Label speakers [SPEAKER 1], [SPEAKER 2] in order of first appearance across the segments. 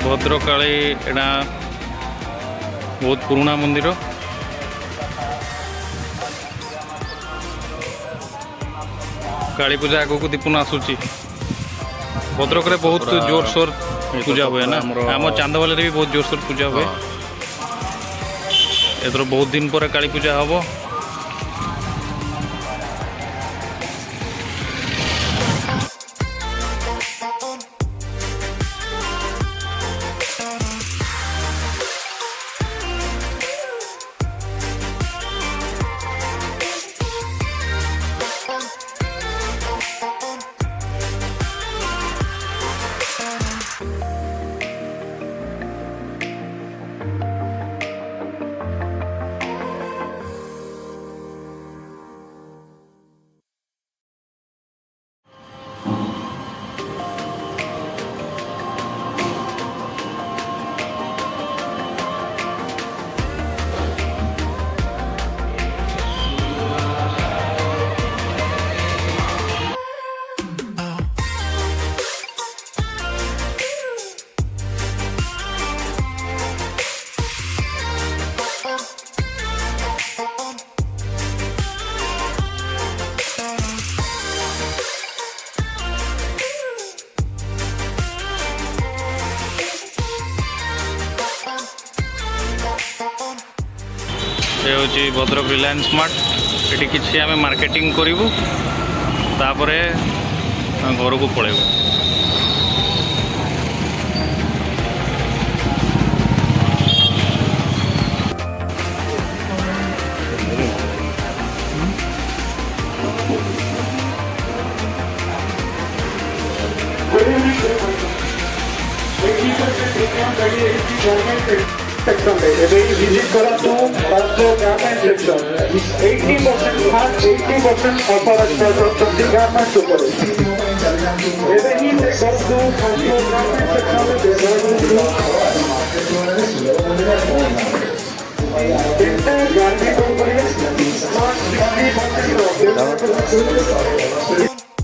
[SPEAKER 1] भद्रकाली एटा बहुत पुराना मंदिर। काली पूजा आगू दीपुन आसूची। भद्रक रे बहुत जोरसोर पूजा हुए ना, आम चांदवाल भी बहुत जोरसोर पूजा हुए। एथर बहुत दिन पर काली पूजा हम। ये हूँ भद्रक रिलायंस स्मार्ट। ये किसी आम मार्केटिंग करूँ तापर घर को पलैबू।
[SPEAKER 2] visit करंतु गारमेंट सेक्शन 80% हाफ 80% ऑफर असता प्रति गारमेंट ऊपर एबे ही करंतु गारमेंट सेक्शन गारमेंट ऊपर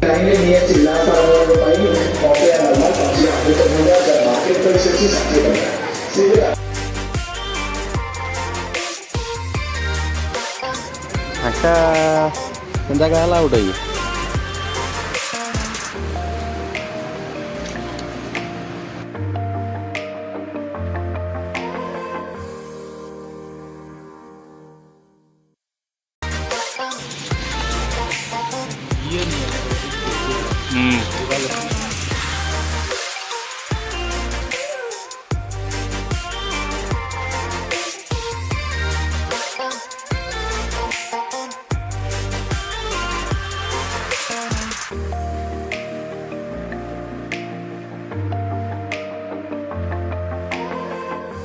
[SPEAKER 2] लाइन लिए जिला सारा पाई ओके आला तो मुझे मार्केट पर से
[SPEAKER 3] अच्छा, जगह है उठाइए।